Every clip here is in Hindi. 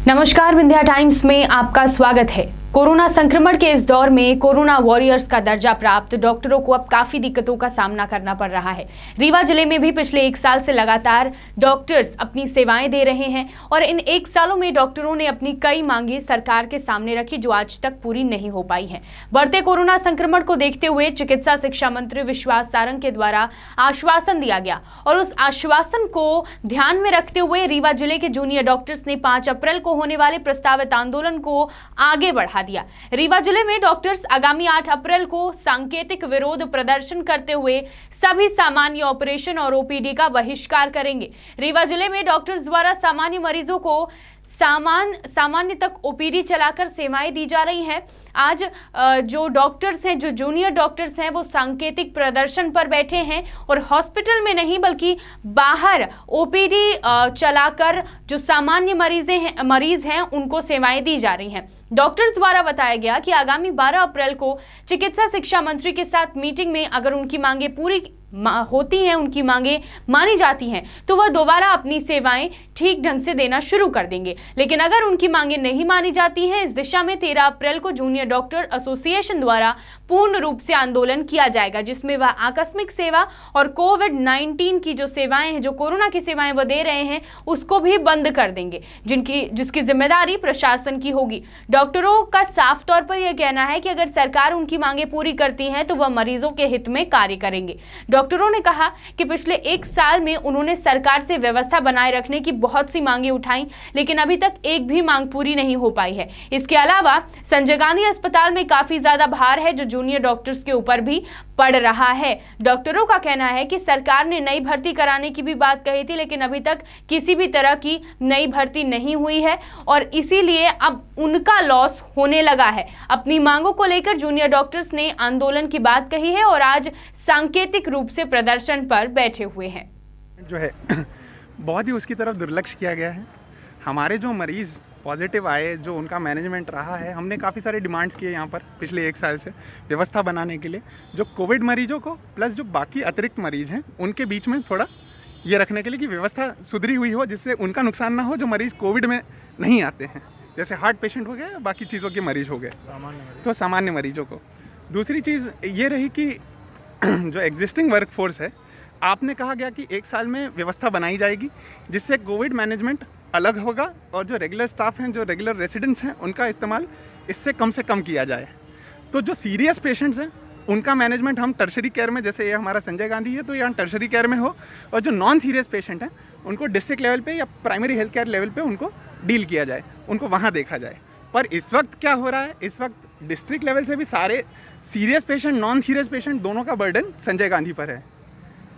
नमस्कार, विंध्या टाइम्स में आपका स्वागत है। कोरोना संक्रमण के इस दौर में कोरोना वॉरियर्स का दर्जा प्राप्त डॉक्टरों को अब काफी दिक्कतों का सामना करना पड़ रहा है। रीवा जिले में भी पिछले 1 साल से लगातार डॉक्टर्स अपनी सेवाएं दे रहे हैं और इन 1 सालों में डॉक्टरों ने अपनी कई मांगे सरकार के सामने रखी जो आज तक पूरी नहीं हो पाई है। बढ़ते कोरोना संक्रमण को देखते हुए चिकित्सा शिक्षा मंत्री विश्वास सारंग के द्वारा आश्वासन दिया गया और उस आश्वासन को ध्यान में रखते हुए रीवा जिले के जूनियर डॉक्टर्स ने 5 अप्रैल को होने वाले प्रस्तावित आंदोलन को आगे बढ़ा दिया। रीवा जिले में डॉक्टर्स आगामी 8 अप्रैल को सांकेतिक विरोध प्रदर्शन करते हुए सभी सामान्य ऑपरेशन और ओपीडी का बहिष्कार करेंगे। रीवा जिले में डॉक्टर्स द्वारा सामान्य मरीजों को सामान्य तक ओपीडी चलाकर सेवाएं दी जा रही हैं। आज जो डॉक्टर्स हैं, जो जूनियर डॉक्टर्स हैं, वो सांकेतिक प्रदर्शन पर बैठे हैं और हॉस्पिटल में नहीं बल्कि बाहर ओपीडी चलाकर जो सामान्य मरीज हैं उनको सेवाएं दी जा रही हैं। डॉक्टर्स द्वारा बताया गया कि आगामी 12 अप्रैल को चिकित्सा शिक्षा मंत्री के साथ मीटिंग में अगर उनकी मांगे पूरी होती हैं, उनकी मांगे मानी जाती हैं, तो वह दोबारा अपनी सेवाएं ठीक ढंग से देना शुरू कर देंगे। लेकिन अगर उनकी मांगे नहीं मानी जाती हैं, इस दिशा में 13 अप्रैल को जूनियर डॉक्टर एसोसिएशन द्वारा पूर्ण रूप से आंदोलन किया जाएगा, जिसमें वह आकस्मिक सेवा और कोविड-19 की जो सेवाएं हैं, जो कोरोना की सेवाएं वह दे रहे हैं, उसको भी बंद कर देंगे, जिसकी जिम्मेदारी प्रशासन की होगी। डॉक्टरों का साफ तौर पर यह कहना है कि अगर सरकार उनकी मांगे पूरी करती है तो वह मरीजों के हित में कार्य करेंगे। डॉक्टरों ने कहा कि पिछले 1 साल में उन्होंने सरकार से व्यवस्था बनाए रखने की बहुत सी मांगे उठाई, लेकिन अभी तक एक भी मांग पूरी नहीं हो पाई है। इसके अलावा संजय गांधी अस्पताल में काफी ज्यादा भार है जो जूनियर डॉक्टर्स के ऊपर भी पड़ रहा है। डॉक्टरों का कहना है कि सरकार ने नई भर्ती कराने की भी बात कही थी, लेकिन अभी तक किसी भी तरह की नई भर्ती नहीं हुई है और इसीलिए अब उनका लॉस होने लगा है। अपनी मांगों को लेकर जूनियर डॉक्टर्स ने आंदोलन की बात कही है और आज सांकेतिक रूप से प्रदर्शन पर बैठे हुए हैं। जो है बहुत ही उसकी तरफ दुर्लक्ष्य किया गया है। हमारे जो मरीज़ पॉजिटिव आए, जो उनका मैनेजमेंट रहा है, हमने काफ़ी सारे डिमांड्स किए यहाँ पर पिछले 1 साल से व्यवस्था बनाने के लिए, जो कोविड मरीजों को प्लस जो बाकी अतिरिक्त मरीज हैं उनके बीच में थोड़ा ये रखने के लिए कि व्यवस्था सुधरी हुई हो, जिससे उनका नुकसान ना हो जो मरीज़ कोविड में नहीं आते हैं, जैसे हार्ट पेशेंट हो गए, बाकी चीज़ों के मरीज हो गए, तो सामान्य मरीजों को। दूसरी चीज़ ये रही कि जो एग्जिस्टिंग वर्कफोर्स है, आपने कहा गया कि 1 साल में व्यवस्था बनाई जाएगी जिससे कोविड मैनेजमेंट अलग होगा और जो रेगुलर स्टाफ हैं, जो रेगुलर रेसिडेंट्स हैं, उनका इस्तेमाल इससे कम से कम किया जाए। तो जो सीरियस पेशेंट्स हैं उनका मैनेजमेंट हम टर्शरी केयर में, जैसे ये हमारा संजय गांधी है तो यहाँ टर्शरी केयर में हो, और जो नॉन सीरियस पेशेंट हैं उनको डिस्ट्रिक्ट लेवल पे या प्राइमरी हेल्थ केयर लेवल पे उनको डील किया जाए, उनको वहाँ देखा जाए। पर इस वक्त क्या हो रहा है, इस वक्त डिस्ट्रिक्ट लेवल से भी सारे serious patient, non serious patient दोनों का बर्डन संजय गांधी पर है।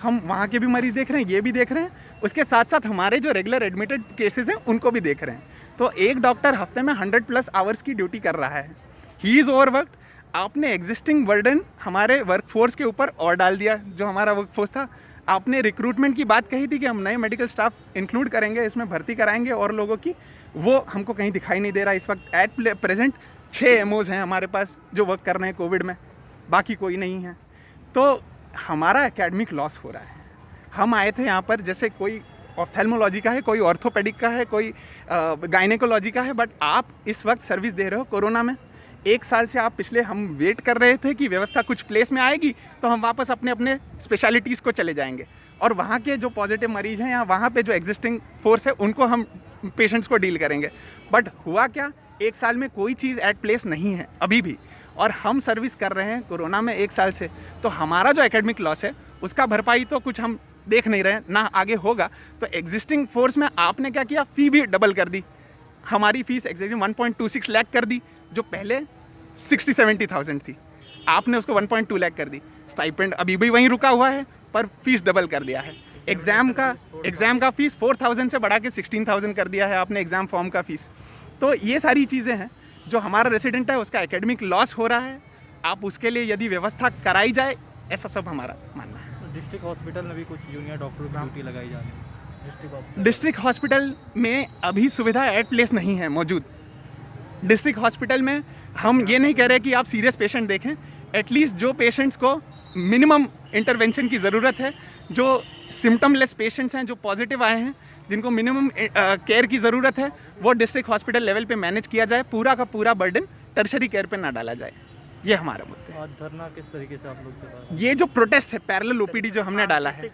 हम वहाँ के भी मरीज़ देख रहे हैं, ये भी देख रहे हैं, उसके साथ साथ हमारे जो रेगुलर एडमिटेड केसेस हैं उनको भी देख रहे हैं। तो एक डॉक्टर हफ्ते में 100+ आवर्स की ड्यूटी कर रहा है, ही इज़ ओवरवर्क्ड। आपने एग्जिस्टिंग बर्डन हमारे वर्कफोर्स के ऊपर और डाल दिया। जो हमारा वर्कफोर्स था, आपने रिक्रूटमेंट की बात कही थी कि हम नए मेडिकल स्टाफ इंक्लूड करेंगे, इसमें भर्ती कराएंगे और लोगों की, वो हमको कहीं दिखाई नहीं दे रहा। इस वक्त एट प्रेजेंट 6 एमओज हैं हमारे पास जो वर्क कर रहे हैं कोविड में, बाकी कोई नहीं है। तो हमारा एकेडमिक लॉस हो रहा है। हम आए थे यहाँ पर, जैसे कोई ऑफ्थेल्मोलॉजी का है, कोई ऑर्थोपेडिक का है, कोई गायनेकोलॉजी का है, बट आप इस वक्त सर्विस दे रहे हो कोरोना में। 1 साल से आप पिछले हम वेट कर रहे थे कि व्यवस्था कुछ प्लेस में आएगी तो हम वापस अपने अपने स्पेशलिटीज़ को चले जाएंगे और वहाँ के जो पॉजिटिव मरीज हैं या वहाँ पे जो एग्जिस्टिंग फोर्स है उनको हम पेशेंट्स को डील करेंगे। बट हुआ क्या, 1 साल में कोई चीज़ एट प्लेस नहीं है अभी भी, और हम सर्विस कर रहे हैं कोरोना में 1 साल से। तो हमारा जो एकेडमिक लॉस है उसका भरपाई तो कुछ हम देख नहीं रहे हैं, ना आगे होगा। तो एग्जिस्टिंग फोर्स में आपने क्या किया, फ़ी भी डबल कर दी। हमारी फ़ीस एग्जैक्टली 1.26 लाख कर दी, जो पहले 60-70,000 थी, आपने उसको 1.2 लाख कर दी। स्टाइपेंड अभी भी वहीं रुका हुआ है, पर फीस डबल कर दिया है। एग्ज़ाम का फ़ीस 4,000 से बढ़ा के 16,000 कर दिया है आपने एग्ज़ाम फॉर्म का फ़ीस। तो ये सारी चीज़ें हैं, जो हमारा रेसिडेंट है उसका एकेडमिक लॉस हो रहा है। आप उसके लिए यदि व्यवस्था कराई जाए, ऐसा सब हमारा मानना है। डिस्ट्रिक्ट हॉस्पिटल में भी कुछ जूनियर डॉक्टरों की ड्यूटी लगाई जा रही है। डिस्ट्रिक्ट हॉस्पिटल में अभी सुविधा एट प्लेस नहीं है मौजूद। डिस्ट्रिक्ट हॉस्पिटल में हम ये नहीं कह रहे कि आप सीरियस पेशेंट देखें, एटलीस्ट जो पेशेंट्स को मिनिमम इंटरवेंशन की ज़रूरत है, जो सिम्टमलेस पेशेंट्स हैं, जो पॉजिटिव आए हैं, जिनको मिनिमम केयर की ज़रूरत है वो डिस्ट्रिक्ट हॉस्पिटल लेवल पे मैनेज किया जाए, पूरा का पूरा बर्डन टर्शरी केयर पे ना डाला जाए। ये हमारा मुद्दा है। आज धरना किस तरीके से आप लोग चला रहे हैं? ये जो प्रोटेस्ट है पैरेलल ओपीडी जो हमने डाला है,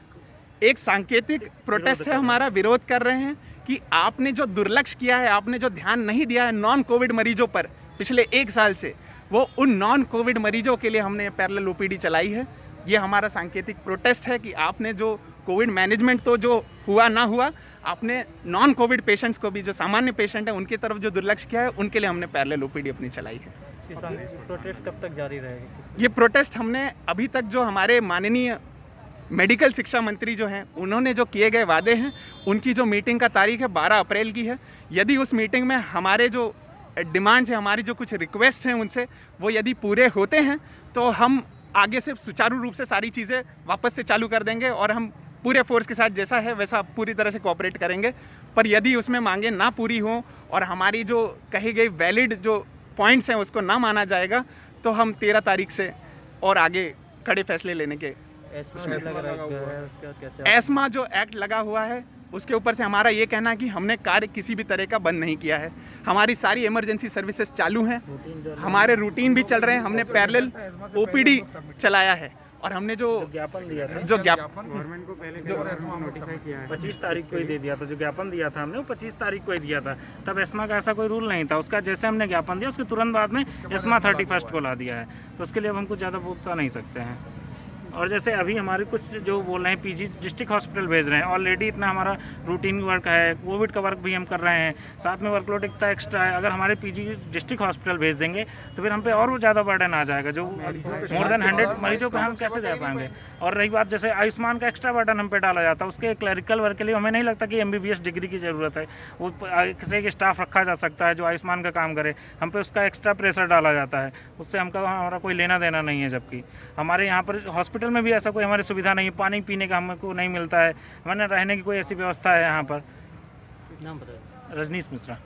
एक सांकेतिक प्रोटेस्ट है हमारा, विरोध कर रहे हैं कि आपने जो दुर्लक्ष्य किया है, आपने जो ध्यान नहीं दिया है नॉन कोविड मरीजों पर पिछले 1 साल से, वो उन नॉन कोविड मरीजों के लिए हमने पैरेलल ओपीडी चलाई है। ये हमारा सांकेतिक प्रोटेस्ट है कि आपने जो कोविड मैनेजमेंट तो जो हुआ ना हुआ, आपने नॉन कोविड पेशेंट्स को भी, जो सामान्य पेशेंट हैं उनकी तरफ जो दुर्लक्ष्य किया है, उनके लिए हमने पैरेलल ओपीडी अपनी चलाई है। किसान प्रोटेस्ट कब तक जारी रहेगा? ये प्रोटेस्ट हमने अभी तक जो हमारे माननीय मेडिकल शिक्षा मंत्री जो हैं उन्होंने जो किए गए वादे हैं, उनकी जो मीटिंग का तारीख है 12 अप्रैल की है। यदि उस मीटिंग में हमारे जो डिमांड्स हैं, हमारी जो कुछ रिक्वेस्ट हैं उनसे, वो यदि पूरे होते हैं तो हम आगे से सुचारू रूप से सारी चीज़ें वापस से चालू कर देंगे और हम पूरे फोर्स के साथ जैसा है वैसा पूरी तरह से कोऑपरेट करेंगे। पर यदि उसमें मांगे ना पूरी हों और हमारी जो कही गई वैलिड जो पॉइंट्स हैं उसको ना माना जाएगा, तो हम 13 तारीख से और आगे कड़े फैसले लेने के। एस्मा जो एक्ट लगा हुआ है उसके ऊपर से हमारा ये कहना है कि हमने कार्य किसी भी तरह का बंद नहीं किया है। हमारी सारी इमरजेंसी सर्विसेज चालू हैं, हमारे रूटीन भी चल रहे हैं। हमने पैरेलल ओपीडी चलाया है और हमने जो ज्ञापन दिया था, जो ज्ञापन गवर्नमेंट को पहले नोटिफाई किया है, 25 तारीख को ही दे दिया था। जो ज्ञापन दिया था हमने वो 25 तारीख को ही दिया था। तब एस्मा का ऐसा कोई रूल नहीं था। उसका जैसे हमने ज्ञापन दिया उसके तुरंत बाद में एस्मा 31 को ला दिया है, तो उसके लिए अब हम कुछ ज़्यादा बोल नहीं सकते हैं। और जैसे अभी हमारे कुछ जो बोल रहे हैं पीजी डिस्ट्रिक्ट हॉस्पिटल भेज रहे हैं, ऑलरेडी इतना हमारा रूटीन वर्क है, कोविड का वर्क भी हम कर रहे हैं, साथ में वर्कलोड इतना एक्स्ट्रा है। अगर हमारे पीजी डिस्ट्रिक्ट हॉस्पिटल भेज देंगे तो फिर हम पे और ज़्यादा बर्डन आ जाएगा, जो मोर देन 100 मरीजों पे हम कैसे दे पाएंगे। और रही बात जैसे आयुष्मान का एक्स्ट्रा बर्डन हम पे डाला जाता है, उसके क्लरिकल वर्क के लिए हमें नहीं लगता कि MBBS डिग्री की ज़रूरत है। वो किसी एक स्टाफ रखा जा सकता है जो आयुष्मान का काम करे, हम पे उसका एक्स्ट्रा प्रेशर डाला जाता है, उससे हमारा कोई लेना देना नहीं है। जबकि हमारे यहाँ पर हॉस्पिटल में भी ऐसा कोई हमारी सुविधा नहीं है, पानी पीने का हमको नहीं मिलता है, हमारे रहने की कोई ऐसी व्यवस्था है यहाँ पर। नाम बताइए। रजनीश मिश्रा।